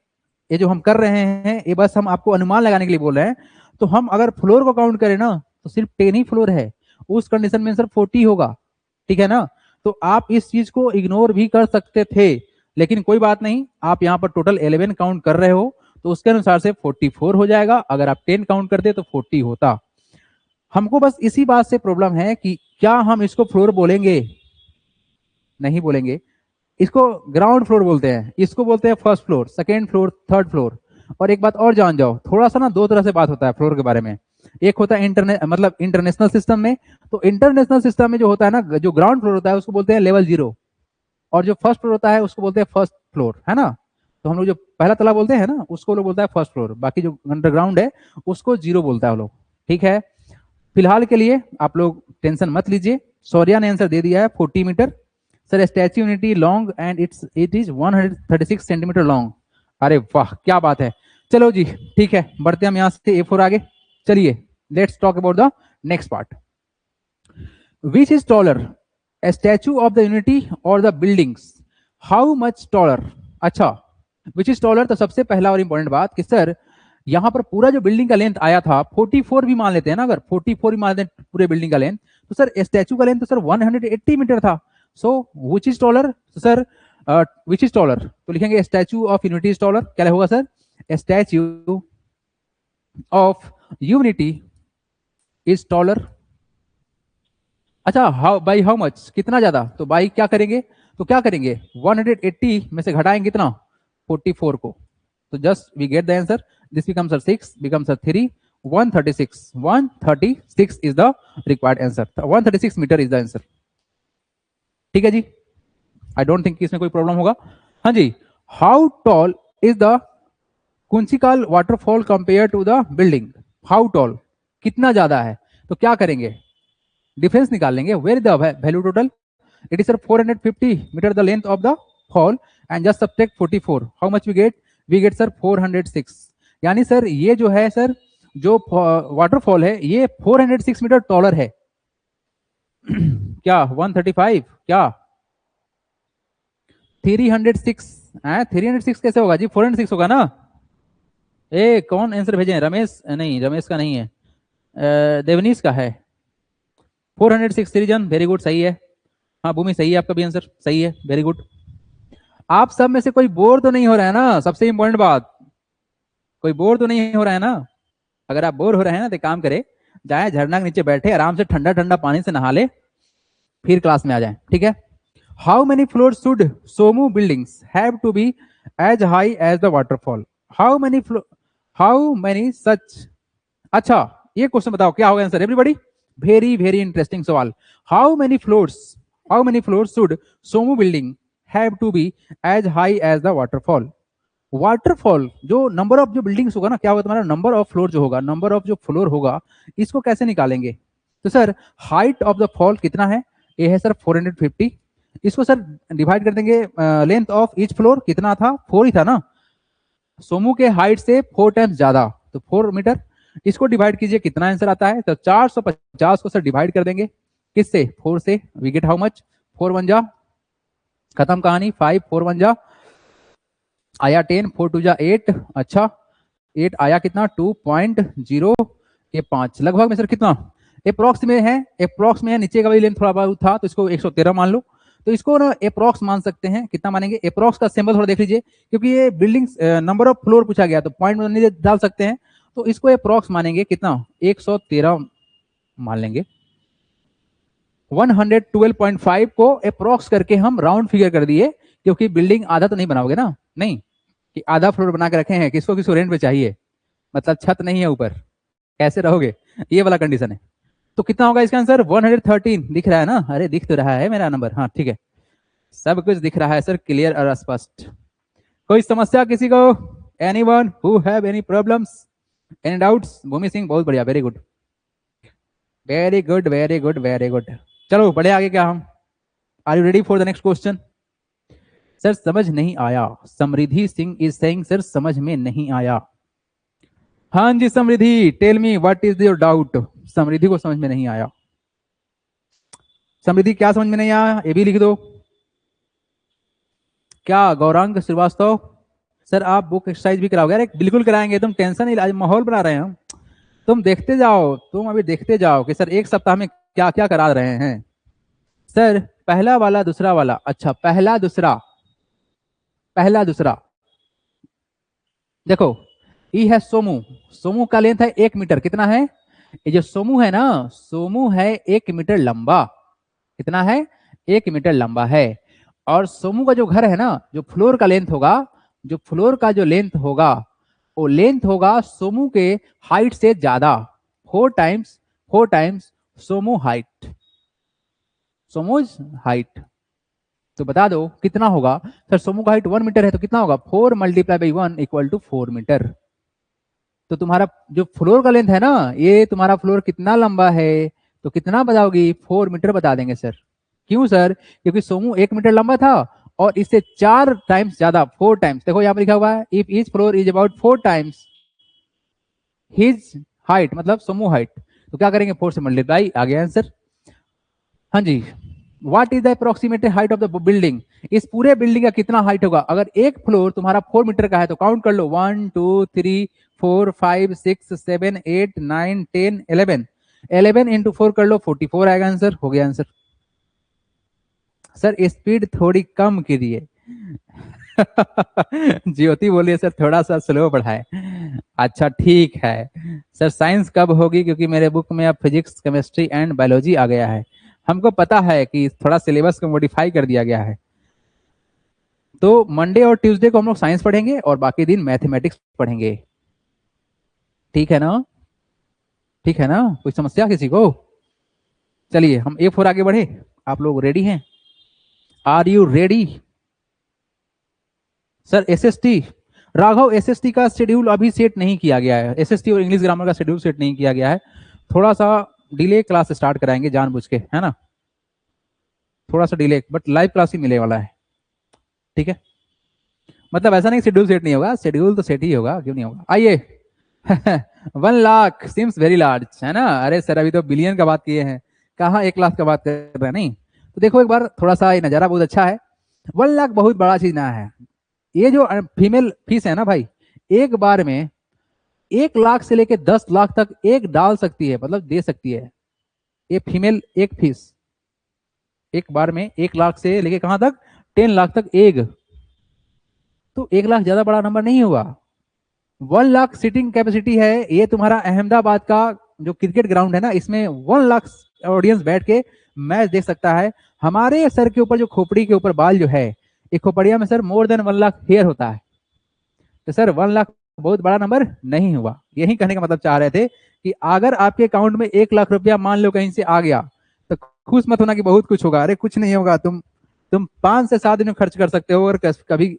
ये जो हम कर रहे हैं ये बस हम आपको अनुमान लगाने के लिए बोल रहे हैं। तो हम अगर फ्लोर को काउंट करें ना तो सिर्फ 10 ही फ्लोर है, उस कंडीशन में सर 40 होगा, ठीक है ना। तो आप इस चीज को इग्नोर भी कर सकते थे, लेकिन कोई बात नहीं, आप यहाँ पर टोटल 11 काउंट कर रहे हो तो उसके अनुसार से 44 हो जाएगा। अगर आप 10 काउंट करते तो 40 होता। हमको बस इसी बात से प्रॉब्लम है कि क्या हम इसको फ्लोर बोलेंगे, नहीं बोलेंगे, इसको ग्राउंड फ्लोर बोलते हैं, इसको बोलते हैं first floor, second floor, third floor. और एक बात और जान जाओ, थोड़ा सा ना दो तरह से बात होता है फ्लोर के बारे में। एक होता है इंटरनेशनल सिस्टम में, तो इंटरनेशनल सिस्टम में जो होता है ना, जो ग्राउंड फ्लोर होता है उसको बोलते हैं लेवल 0, और जो फर्स्ट फ्लोर होता है उसको बोलते हैं फर्स्ट फ्लोर, है ना। तो हम लोग जो पहला तला बोलते हैं ना उसको लोग बोलता है फर्स्ट फ्लोर, बाकी जो अंडरग्राउंड है उसको 0 बोलता है वो लोग, ठीक है। फिलहाल के लिए आप लोग टेंशन मत लीजिए, सौर्या ने आंसर दे दिया है 40 metre. Sir statue unity long and it is 136 centimetre long. अरे वाह क्या बात है, चलो जी ठीक है, बढ़ते हम यहाँ से A4 आगे। चलिए let's talk about the next part. Which is taller, statue of the unity और the buildings, how much taller. अच्छा विच इज टॉलर? तो सबसे पहला और इंपॉर्टेंट बात कि सर यहाँ पर पूरा जो बिल्डिंग का लेंथ आया था 44 भी मान लेते हैं ना, अगर 44 भी मान लेते हैं पूरे बिल्डिंग का लेंथ, तो सर स्टैचू का लेंथ तो सर 180 मीटर था। So which is taller? Sir which is taller, तो लिखेंगे Statue of Unity is taller. क्या होगा sir? Statue of Unity is taller. अच्छा, हाउ बाई हाउ मच, कितना ज्यादा? तो बाई क्या करेंगे, तो क्या करेंगे 180 में से घटाएंगे कितना 44 को, तो just we get the answer, this becomes 6 becomes 3 136 is the required answer, 136 metre is the answer. ठीक है जी, आई डोंट थिंक इसमें कोई प्रॉब्लम होगा। हाँ जी, how tall is the Kunchikal waterfall compare to the building? How tall, कितना ज्यादा है, तो क्या करेंगे डिफरेंस निकाल लेंगे, where the value total, it is sir 450 meter the length of the fall and just subtract 44, how much we get sir 406। यानी sir ये जो है सर जो वाटरफॉल है ये 406 मीटर टॉलर है। क्या 135, क्या 306 है? 306 कैसे होगा जी, 406 होगा ना। ए कौन आंसर भेजे हैं? रमेश नहीं, रमेश का नहीं है, देवनीश का है। 406 सीरीजन, वेरी गुड, सही है। हाँ भूमि सही है, आपका भी आंसर सही है, वेरी गुड। आप सब में से कोई बोर तो नहीं हो रहा है ना, सबसे इंपॉर्टेंट बात, कोई बोर तो नहीं हो रहा है ना। अगर आप बोर हो रहे हैं ना तो काम करे, जाए झरना के नीचे बैठे आराम से ठंडा ठंडा पानी से नहा ले, फिर क्लास में आ जाए, ठीक है। How many floor should Somu buildings have to be as high as the waterfall? How many such, अच्छा ये क्वेश्चन बताओ क्या होगा answer everybody, very very interesting सवाल। How many floors should Somu building have to be as high as the waterfall? Waterfall जो नंबर of जो buildings होगा ना, क्या होगा तुम्हारा नंबर ऑफ फ्लोर जो होगा, नंबर ऑफ जो फ्लोर होगा, इसको कैसे निकालेंगे? तो sir height of the fall कितना है, ये है सर 450, इसको सर डिवाइड कर देंगे लेंथ ऑफ ईच फ्लोर, कितना था 4 ही था ना, सोमू के हाइट से 4 टाइम्स ज्यादा, तो 4 मीटर, इसको डिवाइड कीजिए कितना आंसर आता है, तो 450 को सर डिवाइड कर देंगे किससे, 4 से, वी गेट हाउ मच, 4 1 जा, खत्म कहानी, 5 4 1 जा आया 10, 4 2 जा 8, अच्छा 8 आया कितना 2.0, ये 5 लगभग में सर कितना अप्रोक्स में है, अप्रोक्स में है, नीचे का भी लेंथ थोड़ा बहुत था तो इसको 113 मान लो, तो इसको ना अप्रोक्स मान सकते हैं, कितना मानेंगे, अप्रोक्स का सिंबल थोड़ा देख लीजिए, क्योंकि ये बिल्डिंग्स नंबर ऑफ फ्लोर पूछा गया तो पॉइंट नहीं डाल सकते हैं, तो इसको अप्रोक्स मानेंगे कितना 113 मान लेंगे। 112.5 को अप्रोक्स करके हम राउंड फिगर कर दिए, क्योंकि बिल्डिंग आधा तो नहीं बनाओगे ना, नहीं कि आधा फ्लोर बना के रखे हैं, किसको किसको रेंट पे चाहिए, मतलब छत नहीं है ऊपर, कैसे रहोगे, ये वाला कंडीशन है। तो कितना होगा इसका आंसर 113, दिख रहा है ना, अरे दिख तो रहा है मेरा नंबर, हाँ ठीक है, सब कुछ दिख रहा है सर, क्लियर और स्पष्ट। कोई समस्या किसी को, anyone who have any problems, any doubts? Bhumi Singh बहुत बढ़िया, very good very good very good very good. चलो बढ़े आगे, क्या हम, are you ready for the next question? Sir समझ नहीं आया, Samriddhi Singh is saying sir समझ में नहीं आया। हाँ जी Samriddhi, tell me what is your doubt, Samriddhi को समझ में नहीं आया, समृद्धि क्या समझ में नहीं आया, ये भी लिख दो। क्या गौरांग श्रीवास्तव, सर आप बुक एक्सरसाइज भी कराओगे? अरे बिल्कुल कराएंगे, तुम टेंशन नहीं, आज माहौल बना रहे हैं हम, तुम देखते जाओ, तुम अभी देखते जाओ कि सर एक सप्ताह में क्या क्या करा रहे हैं। सर पहला वाला दूसरा वाला, अच्छा पहला दूसरा, पहला दूसरा देखो, ई है सोमू, सोमू का लेंथ है 1 मीटर, कितना है, ये जो सोमू है ना, सोमू है 1 मीटर लंबा, कितना है 1 मीटर लंबा है, और सोमू का जो घर है ना, जो फ्लोर का लेंथ होगा, जो फ्लोर का जो लेंथ होगा, वो लेंथ होगा सोमू के हाइट से ज्यादा, 4 टाइम्स सोमू हाइट, सोमूज हाइट, तो बता दो कितना होगा। सर सोमू का हाइट 1 मीटर है तो कितना होगा 4 multiply by 1 equal to 4 metre. तो तुम्हारा जो फ्लोर का लेंथ है ना, ये तुम्हारा फ्लोर कितना लंबा है, तो कितना बताओगी 4 मीटर बता देंगे सर। क्यों सर, क्योंकि सोमू 1 मीटर लंबा था और इससे 4 टाइम्स ज्यादा, 4 टाइम्स, देखो यहाँ पर लिखा हुआ है if each floor is about 4 times his height, मतलब सोमू हाइट, तो क्या करेंगे 4 से मल्टीप्लाई, आ गया आंसर। हाँ जी what is the approximated height of the building, इस पूरे बिल्डिंग का कितना हाइट होगा। अगर एक फ्लोर तुम्हारा 4 मीटर का है तो काउंट कर लो 1 2 3 4 5 6 7 8 9 10 11, 11 इंटू 4 कर लो 44 आएगा आंसर। हो गया आंसर। सर स्पीड थोड़ी कम कीजिए। ज्योति बोलिए सर थोड़ा सा स्लो बढ़ाए। अच्छा ठीक है सर, साइंस कब होगी, क्योंकि मेरे बुक में अब फिजिक्स केमिस्ट्री एंड बायोलॉजी आ गया है। हमको पता है कि थोड़ा सिलेबस को मॉडिफाई कर दिया गया है। तो मंडे और ट्यूसडे को हम लोग साइंस पढ़ेंगे और बाकी दिन मैथमेटिक्स पढ़ेंगे। ठीक है ना, ठीक है ना, कोई समस्या किसी को। चलिए हम A4 आगे बढ़े, आप लोग रेडी हैं? Are you ready? Sir SST, Raghav SST का शेड्यूल अभी सेट नहीं किया गया है। एसएसटी और इंग्लिश ग्रामर का शेड्यूल सेट नहीं किया गया है, थोड़ा सा डिले क्लास स्टार्ट कराएंगे जानबूझ के, है ना, थोड़ा सा डिले, बट लाइव क्लास ही मिलने वाला है। ठीक है, मतलब ऐसा नहीं शेड्यूल सेट नहीं होगा, शेड्यूल तो सेट ही होगा, क्यों नहीं होगा। आइए 1 लाख सिम्स वेरी लार्ज, है ना। अरे सर अभी तो बिलियन का बात किए हैं, कहाँ 1 लाख का बात कर रहे हैं। नहीं तो देखो एक बार थोड़ा सा ये नज़ारा बहुत अच्छा है। 1 लाख बहुत बड़ा चीज ना है। ये जो फीमेल फीस है ना भाई, एक बार में 1 लाख से लेके 10 लाख तक एक डाल सकती है, मतलब दे सकती है ये फीमेल एक फीस। एक बार में 1 लाख से लेके कहां तक, 10 लाख तक एक। तो 1 लाख ज्यादा बड़ा नंबर नहीं हुआ। 1 लाख सीटिंग कैपेसिटी है। ये तुम्हारा अहमदाबाद का जो क्रिकेट ग्राउंड है ना, इसमें 1 लाख ऑडियंस बैठ के मैच देख सकता है। हमारे सर के ऊपर जो खोपड़ी के ऊपर बाल जो है, एक खोपड़िया में sir more than 1 lakh hair होता है। तो सर 1 लाख बहुत बड़ा नंबर नहीं हुआ। यही कहने का मतलब चाह रहे थे कि अगर आपके अकाउंट में 1 लाख रुपया मान लो कहीं से आ गया तो खुश मत होना कि बहुत कुछ होगा। अरे कुछ नहीं होगा, तुम 5 से 7 दिन में खर्च कर सकते हो, और कभी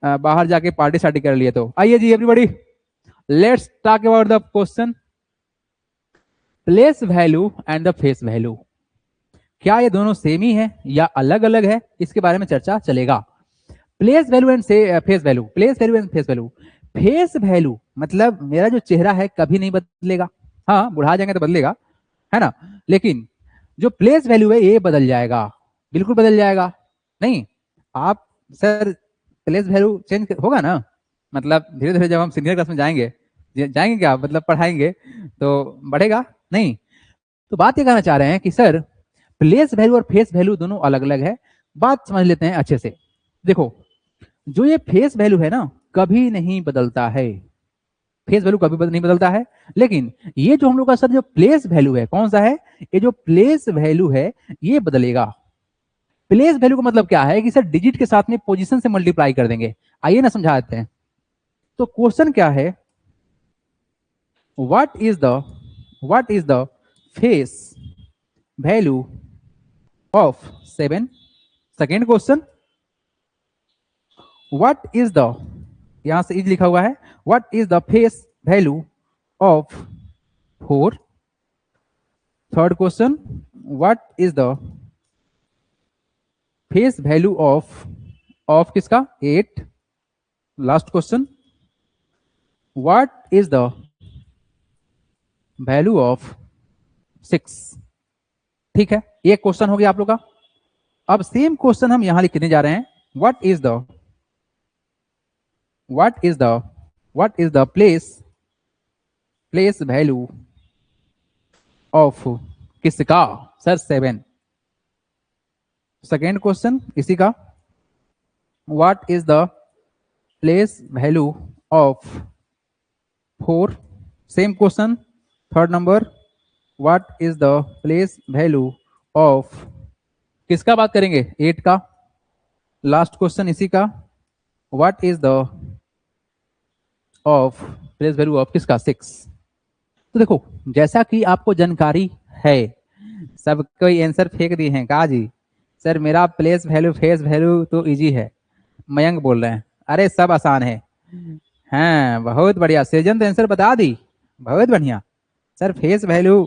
बाहर जाके पार्टी शार्टी कर लिए तो। आइए जी everybody, let's talk about the question place value and the face value. क्या ये दोनों सेम ही है या अलग अलग है, इसके बारे में चर्चा चलेगा। Place value and face value, place value and face value. Face value मतलब मेरा जो चेहरा है कभी नहीं बदलेगा, हाँ बुढ़ा जाएंगे तो बदलेगा, है ना, लेकिन जो प्लेस वैल्यू है ये बदल जाएगा, बिल्कुल बदल जाएगा। नहीं आप सर प्लेस वैल्यू चेंज होगा ना, मतलब धीरे धीरे जब हम सीनियर क्लास में जाएंगे जाएंगे क्या, मतलब पढ़ाएंगे तो बढ़ेगा नहीं। तो बात ये कहना चाह रहे हैं कि सर प्लेस वैल्यू और फेस वैल्यू दोनों अलग अलग है। बात समझ लेते हैं अच्छे से। देखो जो ये फेस वैल्यू है ना कभी नहीं बदलता है, फेस वैल्यू कभी नहीं बदलता है। लेकिन ये जो हम लोग का सर जो प्लेस वैल्यू है कौन सा है, ये जो प्लेस वैल्यू है ये बदलेगा। प्लेस वैल्यू का मतलब क्या है कि सर डिजिट के साथ में पोजीशन से मल्टीप्लाई कर देंगे। आइए ना समझाते हैं। तो क्वेश्चन क्या है, what is the face value of 7। Second question, what is the, यहां से इज लिखा हुआ है, what is the face value of 4। Third question, what is the face value of किसका 8। Last question, what is the value of 6। ठीक है, ये question हो गया आप लोग का। अब सेम क्वेश्चन हम यहां लिखने जा रहे हैं, what is the place value of किसका सर 7। सेकेंड क्वेश्चन इसी का, what is the place value of 4। Same question third number, what is the place value of किसका बात करेंगे 8 का। लास्ट क्वेश्चन इसी का, what is the of place value of किसका 6। तो देखो जैसा कि आपको जानकारी है, सब कोई आंसर फेंक दिए हैं कहा जी सर मेरा प्लेस वैल्यू फेस वैल्यू तो इजी है। मयंक बोल रहे हैं अरे सब आसान है। हाँ बहुत बढ़िया, सृजन तो आंसर बता दी, बहुत बढ़िया sir. Face value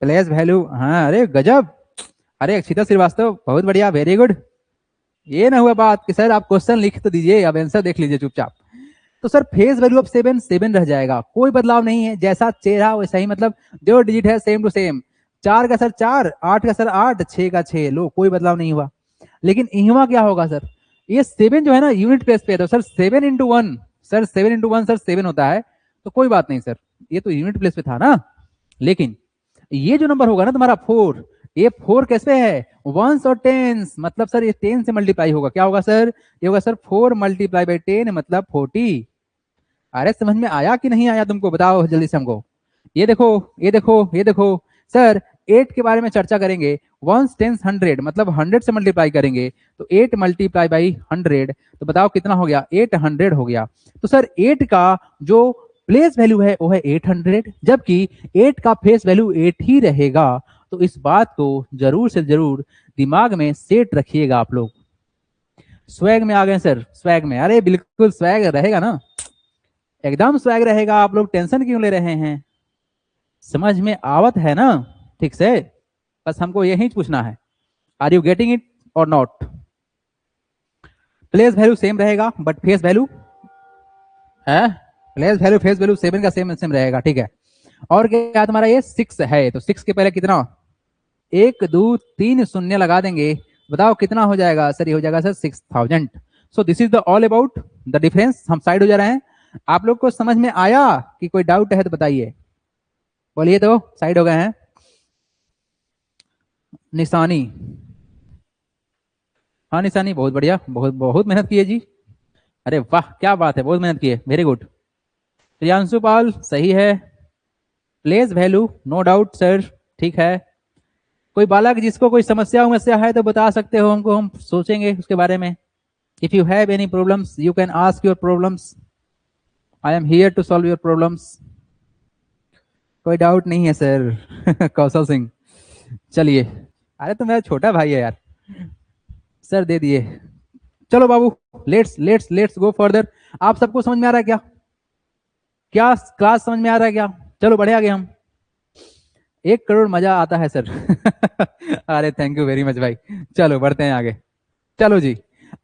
place value, हाँ अरे गजब। अरे अक्षिता श्रीवास्तव बहुत बढ़िया, वेरी गुड। ये ना हुआ बात कि सर आप क्वेश्चन लिख तो दीजिए, अब आंसर देख लीजिए चुपचाप। तो सर फेस वैल्यू ऑफ 7 रह जाएगा, कोई बदलाव नहीं है, जैसा चेहरा वैसा ही, मतलब जो डिजिट है सेम टू सेम। 4 का सर 4, 8 का सर 8, 6 का 6, लो कोई बदलाव नहीं हुआ। लेकिन यहाँ क्या होगा सर, ये 7 जो है ना यूनिट प्लेस पे है, तो sir 7 into 1, sir 7 into 1 sir 7 होता है, तो कोई बात नहीं सर, ये तो यूनिट प्लेस पे था ना। लेकिन ये जो नंबर होगा ना तुम्हारा 4, ये 4 कैसे है, वंस और टेंस, मतलब सर ये 10 से मल्टीप्लाई होगा, क्या होगा सर, ये होगा सर 4 मल्टीप्लाई बाई 10 मतलब 40। अरे समझ में आया कि नहीं आया तुमको, बताओ जल्दी से हमको। ये देखो, ये देखो, ये देखो सर, 8 के बारे में चर्चा करेंगे, वंस टेंस 100 मतलब 100 से मल्टीप्लाई करेंगे, तो 8 मल्टीप्लाई बाई 100, तो बताओ कितना हो गया, 800 हो गया। तो सर 8 का जो प्लेस वैल्यू है वो है 800, जबकि 8 का फेस वैल्यू 8 ही रहेगा। तो इस बात को जरूर से जरूर दिमाग में सेट रखिएगा आप लोग। स्वैग में आ गए सर, स्वैग में, अरे बिल्कुल स्वैग रहेगा ना, एकदम स्वैग रहेगा, आप लोग टेंशन क्यों ले रहे हैं, समझ में आवत है ना ठीक से, बस हमको यही पूछना है, आर यू गेटिंग इट और नॉट। प्लेस वैल्यू सेम रहेगा बट फेस वैल्यू है, प्लेस वैल्यू फेस वैल्यू 7 का सेम सेम रहेगा, ठीक है। और क्या तुम्हारा ये 6 है, तो 6 के पहले कितना, 1 2 3 शून्य लगा देंगे, बताओ कितना हो जाएगा सर, ये हो जाएगा sir 6000। So this is the all about the difference. हम साइड हो जा रहे हैं, आप लोग को समझ में आया कि कोई डाउट है तो बताइए, बोलिए, तो साइड हो गए हैं। निशानी, हाँ निशानी, बहुत बढ़िया, बहुत बहुत मेहनत की है जी, अरे वाह क्या बात है, बहुत मेहनत की है, वेरी गुड। प्रियांशु पाल सही है, place value no doubt sir, ठीक है। कोई बालक जिसको कोई समस्या वमस्या है तो बता सकते हो हमको, हम सोचेंगे उसके बारे में। If you have any problems you can ask your problems, I am here to solve your problems. कोई डाउट नहीं है सर कौशल सिंह, चलिए, अरे तो मेरा छोटा भाई है यार, सर दे दिए। चलो बाबू, let's let's let's go further. आप सबको समझ में आ रहा है क्या, क्या क्लास समझ में आ रहा है क्या, चलो बढ़े आगे हम। 1 करोड़ मजा आता है सर अरे थैंक यू वेरी मच भाई, चलो बढ़ते हैं आगे। चलो जी,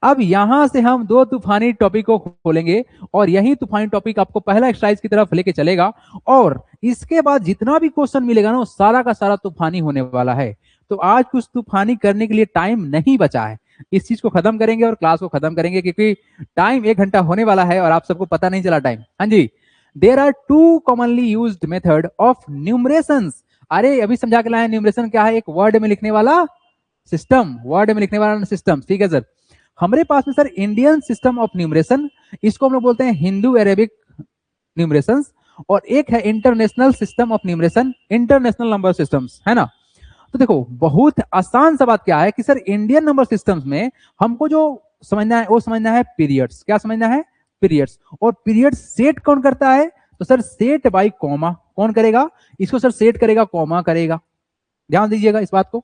अब यहां से हम 2 तूफानी टॉपिक को खोलेंगे, और यही तूफानी टॉपिक आपको पहला एक्सरसाइज की तरफ लेके चलेगा, और इसके बाद जितना भी क्वेश्चन मिलेगा ना वो सारा का सारा तूफानी होने वाला है। तो आज कुछ तूफानी करने के लिए टाइम नहीं बचा है, इस चीज को खत्म करेंगे और क्लास को खत्म करेंगे, क्योंकि टाइम 1 घंटा होने वाला है और आप सबको पता नहीं चला टाइम। हाँ जी, there are 2 commonly used method of numerations. अरे अभी समझा के लाए, न्यूमरेशन क्या है, एक वर्ड में लिखने वाला सिस्टम, वर्ड में लिखने वाला सिस्टम, ठीक है सर। हमारे पास में sir Indian system of numeration, इसको हम लोग बोलते हैं हिंदू अरेबिक न्यूमरेशंस, और एक है international system of numeration, international number systems, है ना। तो देखो बहुत आसान सा बात क्या है कि सर इंडियन नंबर सिस्टम्स में हमको जो समझना है वो समझना है पीरियड्स, क्या समझना है, पीरियड्स। और पीरियड सेट कौन करता है, तो सर सेट बाई कॉमा, कौन करेगा इसको सर, सेट करेगा कॉमा करेगा, ध्यान दीजिएगा इस बात को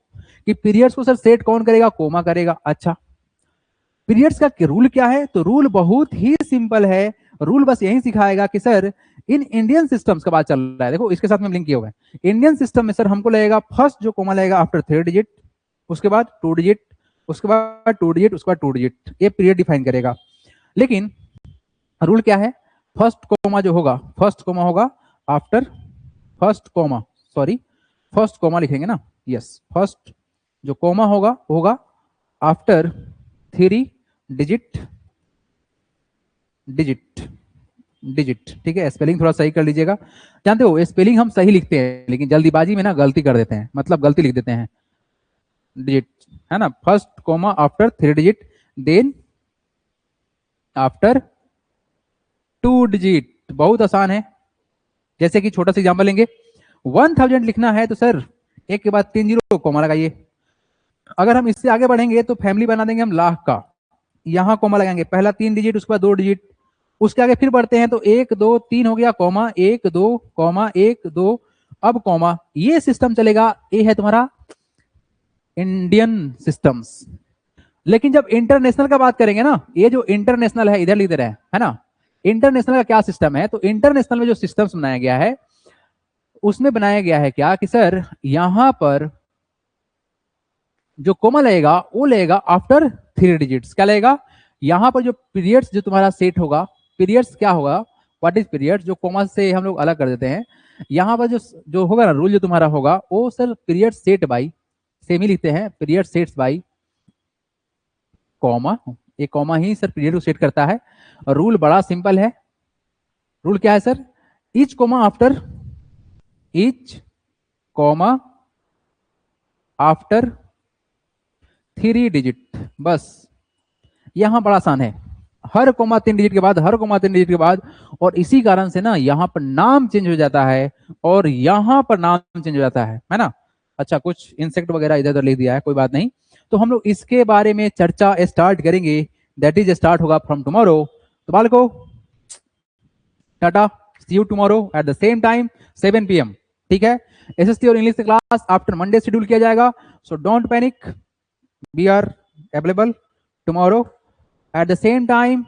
कि पीरियड्स को सर सेट कौन करेगा, कॉमा करेगा। अच्छा, पीरियड्स का रूल क्या है, तो रूल बहुत ही सिंपल है, रूल बस यही सिखाएगा कि सर इन इंडियन सिस्टम्स का बात चल रहा है, देखो इसके साथ में लिंक किया हुआ है। इंडियन सिस्टम में सर हमको लगेगा फर्स्ट जो कॉमा लगेगा आफ्टर 3 डिजिट, उसके बाद 2 डिजिट, उसके बाद 2 डिजिट, उसके बाद 2 डिजिट, ये पीरियड डिफाइन करेगा। लेकिन रूल क्या है, फर्स्ट कॉमा जो होगा, फर्स्ट कॉमा होगा after, first comma, sorry first comma लिखेंगे ना, यस, फर्स्ट जो कॉमा होगा होगा आफ्टर 3 डिजिट, डिजिट, डिजिट, ठीक है। स्पेलिंग थोड़ा सही कर लीजिएगा, जानते हो स्पेलिंग हम सही लिखते हैं लेकिन जल्दीबाजी में ना गलती कर देते हैं, मतलब गलती लिख देते हैं, डिजिट है ना, first comma after 3 digit, then after 2 digit, बहुत आसान है। जैसे कि छोटा सा एग्जांपल लेंगे, 1000 लिखना है तो सर एक के बाद 3 जीरो कॉमा लगाइए। अगर हम इससे आगे बढ़ेंगे तो फैमिली बना देंगे हम लाख का, यहां कॉमा लगाएंगे, पहला 3 डिजिट, उसके बाद 2 डिजिट, उसके आगे फिर बढ़ते हैं तो 1 2 3 हो गया, कॉमा 1 2 कॉमा 1 2, अब कॉमा, ये सिस्टम चलेगा। ये है तुम्हारा इंडियन सिस्टम्स। लेकिन जब इंटरनेशनल का बात करेंगे ना, ये जो इंटरनेशनल है इधर लिख दे रहे हैं, है ना, इंटरनेशनल का क्या सिस्टम है, तो इंटरनेशनल में जो सिस्टम्स बनाया गया है उसमें बनाया गया है क्या कि सर यहां पर जो कॉमा लगेगा वो लगेगा आफ्टर 3 डिजिट्स, क्या लगेगा, यहां पर जो पीरियड्स जो तुम्हारा सेट होगा, पीरियड्स क्या होगा, व्हाट इज पीरियड, जो कॉमा से हम लोग अलग कर देते हैं। यहाँ पर जो जो होगा ना रूल जो तुम्हारा होगा वो sir period set by, same ही लिखते हैं, पीरियड सेट्स बाई कॉमा। एक कॉमा ही सर पीरियड को सेट करता है। और रूल बड़ा सिंपल है। रूल क्या है sir, each comma after, each comma after 3 digit, बस यहां बड़ा आसान है। हर कॉमा 3 डिजिट के बाद, हर कॉमा 3 डिजिट के बाद, और इसी कारण से ना यहां पर नाम चेंज हो जाता है और यहां पर नाम चेंज हो जाता है ना। अच्छा, कुछ इंसेक्ट वगैरह इधर उधर लिख दिया है, कोई बात नहीं। तो हम लोग इसके बारे में चर्चा स्टार्ट करेंगे, दैट इज स्टार्ट होगा फ्रॉम टुमारो। तो बालको टाटा, see you tomorrow at the same time 7 PM, ठीक है। एसएसटी और English class after Monday schedule किया जाएगा, so don't panic, we are available tomorrow at the same time